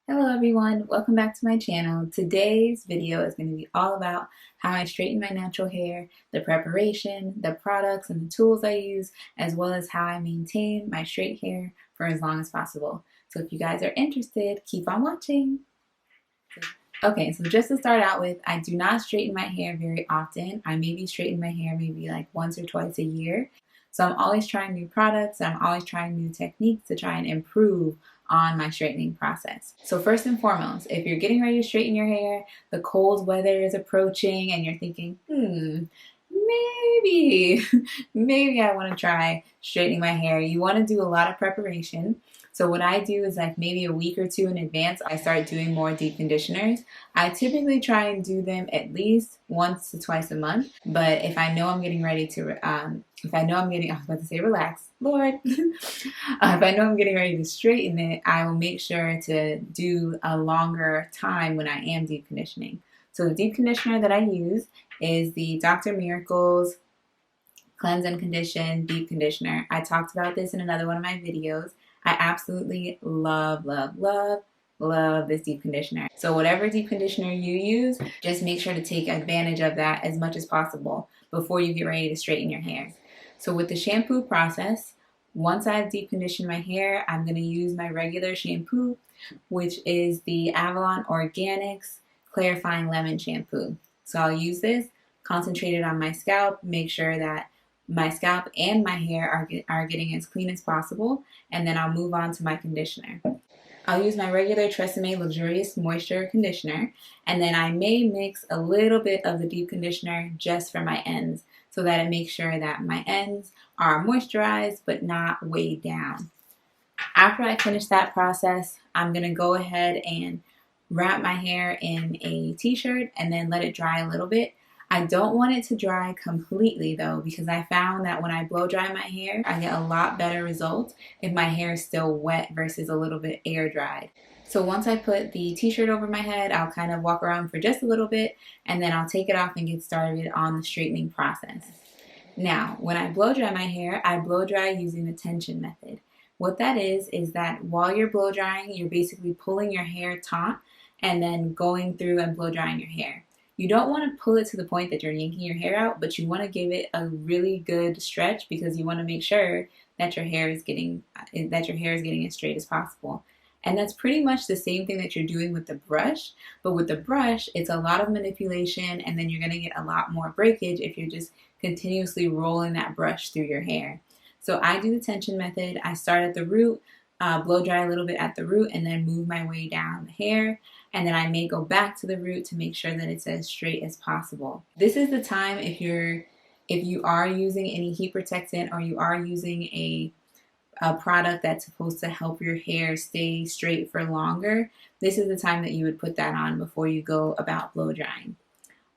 Hello everyone, welcome back to my channel. Today's video is going to be all about how I straighten my natural hair, the preparation, the products and the tools I use, as well as how I maintain my straight hair for as long as possible. So if you guys are interested, keep on watching. Okay, so just to start out with, I do not straighten my hair very often. I maybe straighten my hair maybe like once or twice a year. So I'm always trying new products, I'm always trying new techniques to try and improve on my straightening process. So first and foremost, if you're getting ready to straighten your hair, the cold weather is approaching and you're thinking, maybe, maybe I want to try straightening my hair. You want to do a lot of preparation. So what I do is like maybe a week or two in advance, I start doing more deep conditioners. I typically try and do them at least once to twice a month. But if I know I'm getting ready to, I was about to say relax, Lord. If I know I'm getting ready to straighten it, I will make sure to do a longer time when I am deep conditioning. So the deep conditioner that I use is the Dr. Miracle's Cleanse and Condition Deep Conditioner. I talked about this in another one of my videos. I absolutely love this deep conditioner. So whatever deep conditioner you use, just make sure to take advantage of that as much as possible before you get ready to straighten your hair. So with the shampoo process, once I've deep conditioned my hair, I'm going to use my regular shampoo, which is the Avalon Organics Clarifying Lemon Shampoo. So I'll use this, concentrate it on my scalp, make sure that my scalp and my hair are getting as clean as possible, and then I'll move on to my conditioner. I'll use my regular TRESemme Luxurious Moisture Conditioner, and then I may mix a little bit of the deep conditioner just for my ends so that it makes sure that my ends are moisturized but not weighed down. After I finish that process, I'm going to go ahead and wrap my hair in a t-shirt and then let it dry a little bit. I don't want it to dry completely though, because I found that when I blow dry my hair, I get a lot better results if my hair is still wet versus a little bit air dried. So once I put the t-shirt over my head, I'll kind of walk around for just a little bit and then I'll take it off and get started on the straightening process. Now, when I blow dry my hair, I blow dry using the tension method. What that is that while you're blow drying, you're basically pulling your hair taut and then going through and blow drying your hair. You don't want to pull it to the point that you're yanking your hair out, but you want to give it a really good stretch because you want to make sure that your hair is getting as straight as possible. And that's pretty much the same thing that you're doing with the brush, but with the brush, it's a lot of manipulation and then you're going to get a lot more breakage if you're just continuously rolling that brush through your hair. So I do the tension method. I start at the root, blow dry a little bit at the root, and then move my way down the hair. And then I may go back to the root to make sure that it's as straight as possible. This is the time if you are using any heat protectant or you are using a product that's supposed to help your hair stay straight for longer, this is the time that you would put that on before you go about blow drying.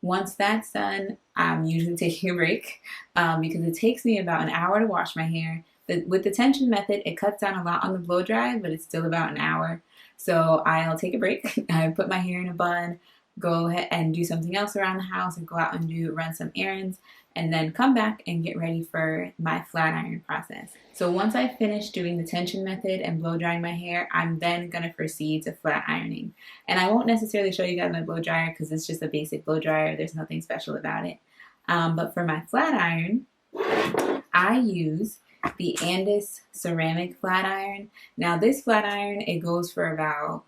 Once that's done, I'm usually taking a break because it takes me about an hour to wash my hair. With the tension method, it cuts down a lot on the blow dry, but it's still about an hour. So I'll take a break, I put my hair in a bun, go ahead and do something else around the house or go out and run some errands, and then come back and get ready for my flat iron process. So once I finish doing the tension method and blow drying my hair, I'm then going to proceed to flat ironing. And I won't necessarily show you guys my blow dryer because it's just a basic blow dryer. There's nothing special about it. But for my flat iron, I use the Andis ceramic flat iron. Now this flat iron, it goes for about,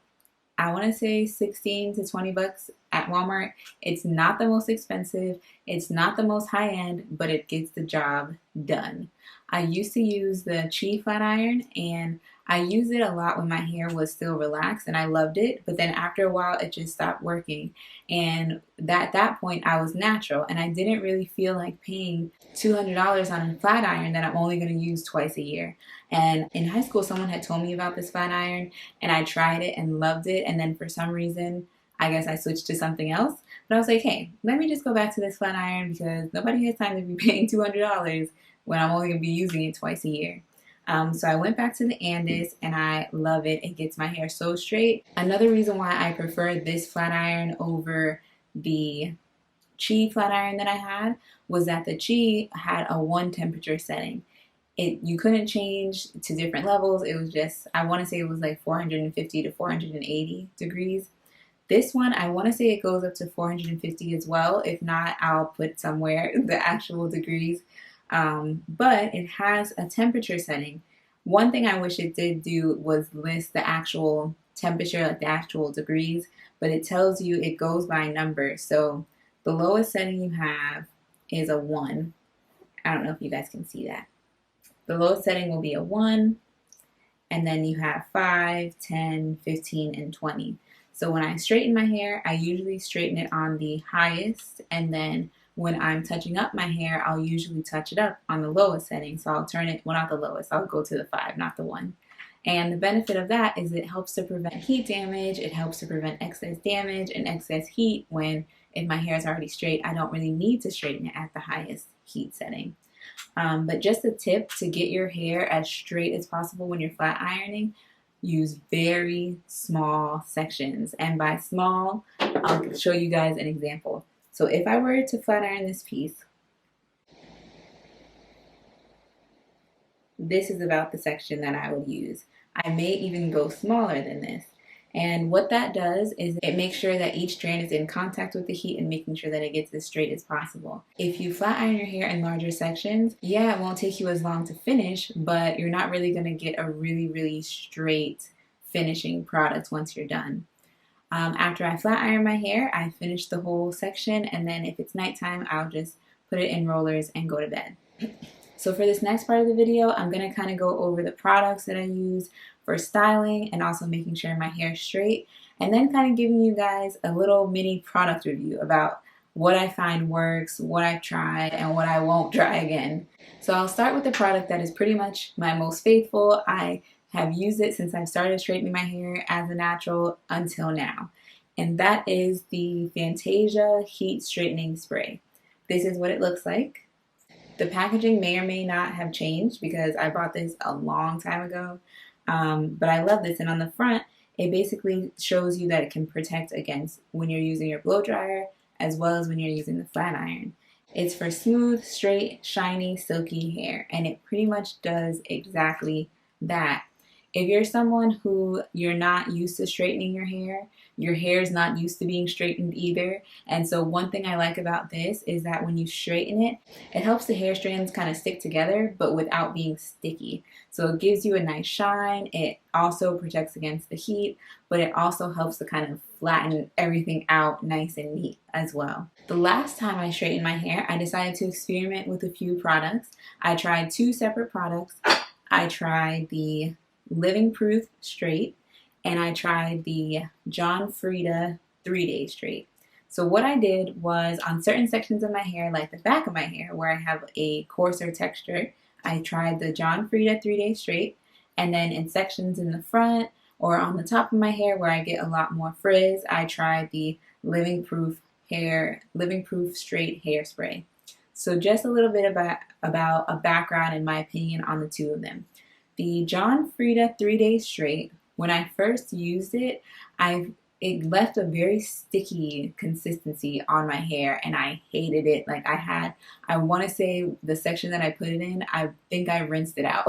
I want to say 16 to 20 bucks at Walmart. It's not the most expensive, it's not the most high end, but it gets the job done. I used to use the Chi flat iron and I used it a lot when my hair was still relaxed and I loved it, but then after a while it just stopped working. And at that point I was natural and I didn't really feel like paying $200 on a flat iron that I'm only going to use twice a year. And in high school someone had told me about this flat iron and I tried it and loved it, and then for some reason I guess I switched to something else. But I was like, hey, let me just go back to this flat iron because nobody has time to be paying $200 when I'm only going to be using it twice a year. So I went back to the Andis and I love it. It gets my hair so straight. Another reason why I prefer this flat iron over the Chi flat iron that I had was that the Chi had a 1 temperature setting. You couldn't change to different levels. It was just, I want to say it was like 450 to 480 degrees. This one, I want to say it goes up to 450 as well. If not, I'll put somewhere the actual degrees. But it has a temperature setting. One thing I wish it did do was list the actual temperature, like the actual degrees, but it tells you it goes by numbers. So the lowest setting you have is a 1. I don't know if you guys can see that. The lowest setting will be a 1, and then you have 5, 10, 15, and 20. So when I straighten my hair, I usually straighten it on the highest, and then when I'm touching up my hair, I'll usually touch it up on the lowest setting. So I'll turn it, well, not the lowest, I'll go to the 5, not the 1. And the benefit of that is it helps to prevent heat damage. It helps to prevent excess damage and excess heat when, if my hair is already straight, I don't really need to straighten it at the highest heat setting. But just a tip to get your hair as straight as possible when you're flat ironing, use very small sections. And by small, I'll show you guys an example. So if I were to flat iron this piece, this is about the section that I would use. I may even go smaller than this. And what that does is it makes sure that each strand is in contact with the heat and making sure that it gets as straight as possible. If you flat iron your hair in larger sections, yeah, it won't take you as long to finish, but you're not really going to get a really straight finishing product once you're done. After I flat iron my hair, I finish the whole section, and then if it's nighttime, I'll just put it in rollers and go to bed. So for this next part of the video, I'm going to kind of go over the products that I use for styling and also making sure my hair is straight, and then kind of giving you guys a little mini product review about what I find works, what I've tried, and what I won't try again. So I'll start with the product that is pretty much my most faithful. I have used it since I've started straightening my hair as a natural until now, and that is the Fantasia Heat Straightening Spray. This is what it looks like. The packaging may or may not have changed because I bought this a long time ago, but I love this. And on the front, it basically shows you that it can protect against when you're using your blow dryer as well as when you're using the flat iron. It's for smooth, straight, shiny, silky hair, and it pretty much does exactly that. If you're someone who you're not used to straightening your hair is not used to being straightened either. And so one thing I like about this is that when you straighten it, it helps the hair strands kind of stick together, but without being sticky. So it gives you a nice shine. It also protects against the heat, but it also helps to kind of flatten everything out nice and neat as well. The last time I straightened my hair, I decided to experiment with a few products. I tried 2 separate products. I tried the Living Proof Straight, and I tried the John Frieda 3-Day Straight. So what I did was on certain sections of my hair, like the back of my hair where I have a coarser texture, I tried the John Frieda 3-Day Straight, and then in sections in the front or on the top of my hair where I get a lot more frizz, I tried the Living Proof Straight Hairspray. So just a little bit about a background in my opinion on the 2 of them. The John Frieda 3-Day Straight, when I first used it, it left a very sticky consistency on my hair, and I hated it. Like I want to say the section that I put it in, I think I rinsed it out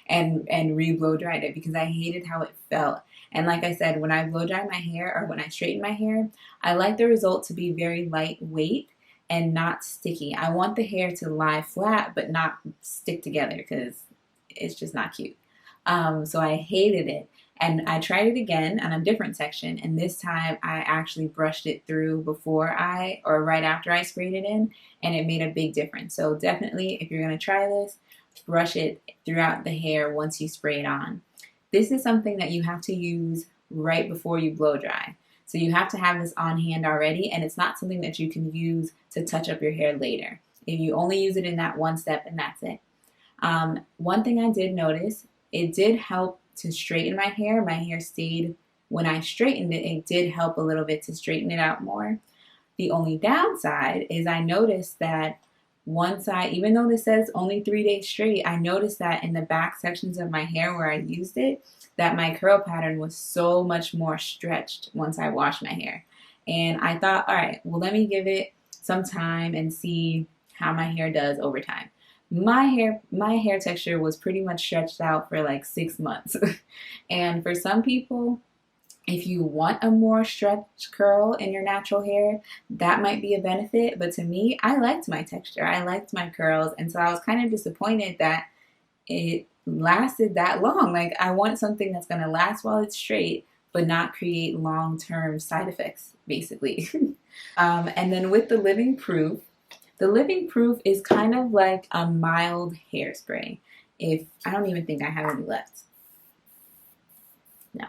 and re-blow dried it because I hated how it felt. And like I said, when I blow dry my hair or when I straighten my hair, I like the result to be very lightweight and not sticky. I want the hair to lie flat but not stick together because it's just not cute. So I hated it. And I tried it again on a different section, and this time I actually brushed it through right after I sprayed it in, and it made a big difference. So definitely, if you're going to try this, brush it throughout the hair once you spray it on. This is something that you have to use right before you blow dry. So you have to have this on hand already, and it's not something that you can use to touch up your hair later. If you only use it in that one step, and that's it. One thing I did notice, it did help to straighten my hair. My hair stayed, when I straightened it, it did help a little bit to straighten it out more. The only downside is I noticed that one side, even though this says only 3 days straight, I noticed that in the back sections of my hair where I used it, that my curl pattern was so much more stretched once I washed my hair. And I thought, all right, well, let me give it some time and see how my hair does over time. my hair texture was pretty much stretched out for like 6 months. And for some people, if you want a more stretch curl in your natural hair, that might be a benefit. But to me, I liked my texture. I liked my curls. And so I was kind of disappointed that it lasted that long. Like, I want something that's going to last while it's straight, but not create long-term side effects, basically. And then with the Living Proof is kind of like a mild hairspray. If I don't even think I have any left. No.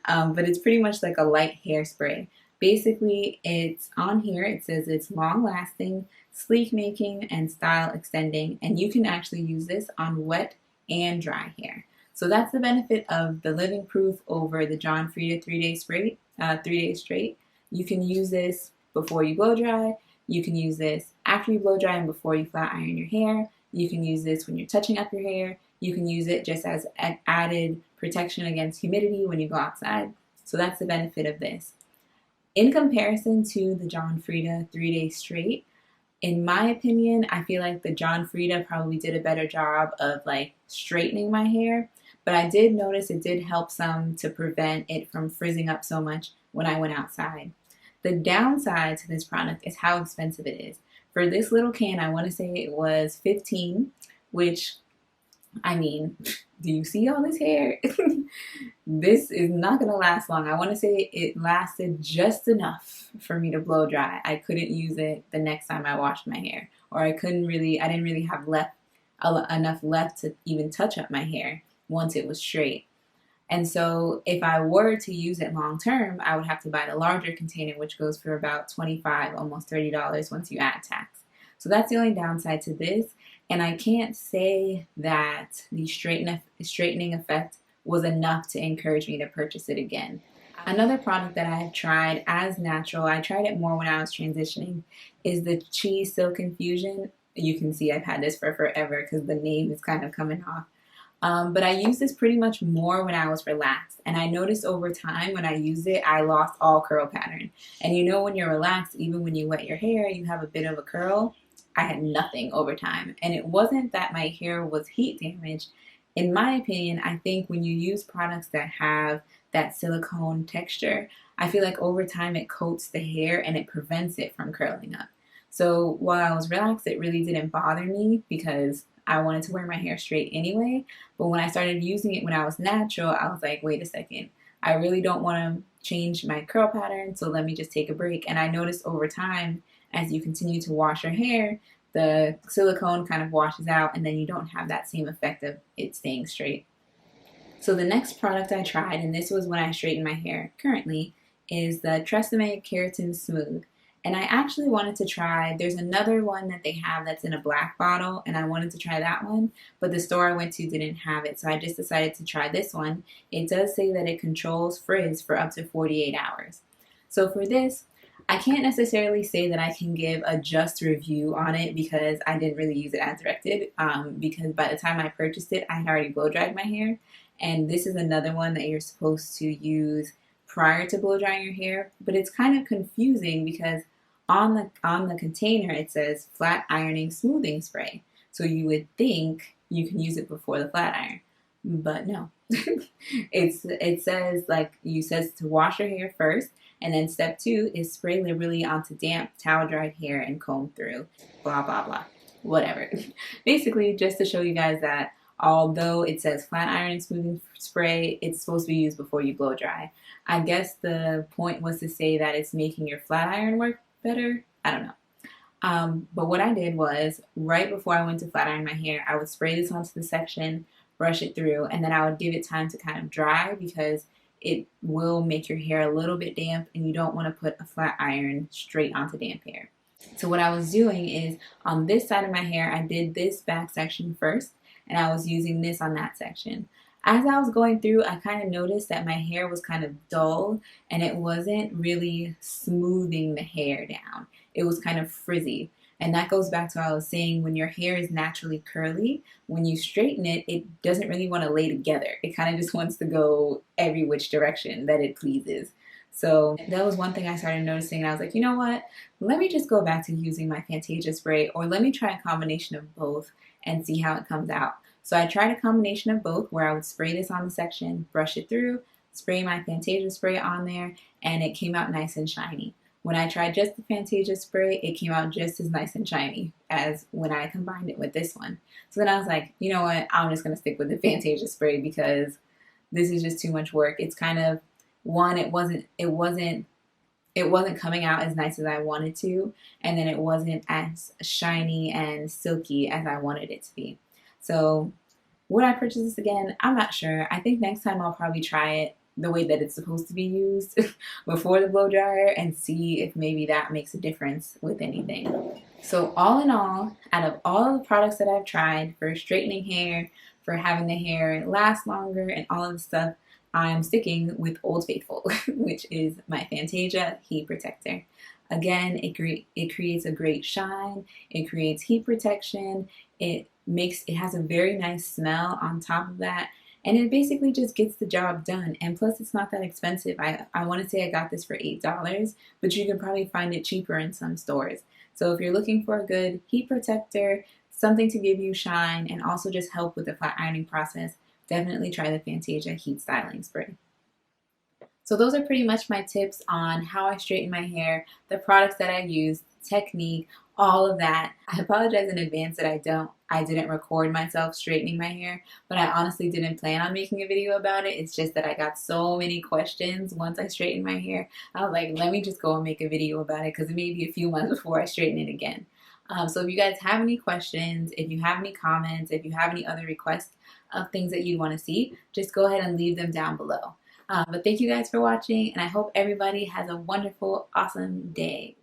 But it's pretty much like a light hairspray. Basically, it's on here. It says it's long lasting, sleek making, and style extending. And you can actually use this on wet and dry hair. So that's the benefit of the Living Proof over the John Frieda 3-day straight. 3 days straight. You can use this before you blow dry. You can use this after you blow dry and before you flat iron your hair. You can use this when you're touching up your hair. You can use it just as an added protection against humidity when you go outside. So that's the benefit of this. In comparison to the John Frieda 3-day straight, in my opinion, I feel like the John Frieda probably did a better job of like straightening my hair, but I did notice it did help some to prevent it from frizzing up so much when I went outside. The downside to this product is how expensive it is. For this little can, I want to say it was $15, which, I mean, do you see all this hair? This is not going to last long. I want to say it lasted just enough for me to blow dry. I couldn't use it the next time I washed my hair, or I didn't really have enough left to even touch up my hair once it was straight. And so if I were to use it long term, I would have to buy the larger container, which goes for about $25, almost $30 once you add tax. So that's the only downside to this. And I can't say that the straightening effect was enough to encourage me to purchase it again. Another product that I have tried as natural, I tried it more when I was transitioning, is the Cheese Silk Infusion. You can see I've had this for forever because the name is kind of coming off. But I used this pretty much more when I was relaxed. And I noticed over time when I used it, I lost all curl pattern. And you know when you're relaxed, even when you wet your hair, you have a bit of a curl. I had nothing over time. And it wasn't that my hair was heat damaged. In my opinion, I think when you use products that have that silicone texture, I feel like over time it coats the hair and it prevents it from curling up. So while I was relaxed, it really didn't bother me because I wanted to wear my hair straight anyway. But when I started using it when I was natural, I was like, wait a second, I really don't want to change my curl pattern, so let me just take a break. And I noticed over time, as you continue to wash your hair, the silicone kind of washes out and then you don't have that same effect of it staying straight. So the next product I tried, and this was when I straighten my hair currently, is the TRESemme Keratin Smooth. And I actually wanted to try, there's another one that they have that's in a black bottle, and I wanted to try that one, but the store I went to didn't have it, so I just decided to try this one. It does say that it controls frizz for up to 48 hours. So for this, I can't necessarily say that I can give a just review on it because I didn't really use it as directed, because by the time I purchased it, I had already blow dried my hair, and this is another one that you're supposed to use prior to blow drying your hair, but it's kind of confusing because on the container it says flat ironing smoothing spray. So you would think you can use it before the flat iron, but no. It says to wash your hair first, and then step 2 is spray liberally onto damp towel dried hair and comb through. Blah blah blah. Whatever. Basically, just to show you guys that although it says flat iron smoothing spray, it's supposed to be used before you blow dry. I guess the point was to say that it's making your flat iron work better. I don't know. But what I did was, right before I went to flat iron my hair, I would spray this onto the section, brush it through, and then I would give it time to kind of dry because it will make your hair a little bit damp and you don't want to put a flat iron straight onto damp hair. So what I was doing is, on this side of my hair, I did this back section first, and I was using this on that section. As I was going through, I kind of noticed that my hair was kind of dull and it wasn't really smoothing the hair down. It was kind of frizzy. And that goes back to what I was saying, when your hair is naturally curly, when you straighten it, it doesn't really want to lay together. It kind of just wants to go every which direction that it pleases. So that was one thing I started noticing, and I was like, you know what? Let me just go back to using my Fantasia spray, or let me try a combination of both and see how it comes out. So I tried a combination of both where I would spray this on the section, brush it through, spray my Fantasia spray on there, and it came out nice and shiny. When I tried just the Fantasia spray, it came out just as nice and shiny as when I combined it with this one. So then I was like, you know what? I'm just going to stick with the Fantasia spray because this is just too much work. It's kind of one, it wasn't coming out as nice as I wanted to, and then it wasn't as shiny and silky as I wanted it to be. So would I purchase this again? I'm not sure. I think next time I'll probably try it the way that it's supposed to be used before the blow dryer and see if maybe that makes a difference with anything. So all in all, out of all of the products that I've tried for straightening hair, for having the hair last longer and all of the stuff, I'm sticking with Old Faithful, which is my Fantasia Heat Protector. Again, it creates a great shine, it creates heat protection, it has a very nice smell on top of that, and it basically just gets the job done. And plus it's not that expensive. I want to say I got this for $8, but you can probably find it cheaper in some stores. So if you're looking for a good heat protector, something to give you shine and also just help with the flat ironing process, definitely try the Fantasia Heat Styling Spray. So those are pretty much my tips on how I straighten my hair, the products that I use, technique, all of that. I apologize in advance that I didn't record myself straightening my hair, but I honestly didn't plan on making a video about it. It's just that I got so many questions once I straightened my hair. I was like, let me just go and make a video about it because it may be a few months before I straighten it again. So if you guys have any questions, if you have any comments, if you have any other requests of things that you want to see, just go ahead and leave them down below. But thank you guys for watching, and I hope everybody has a wonderful, awesome day.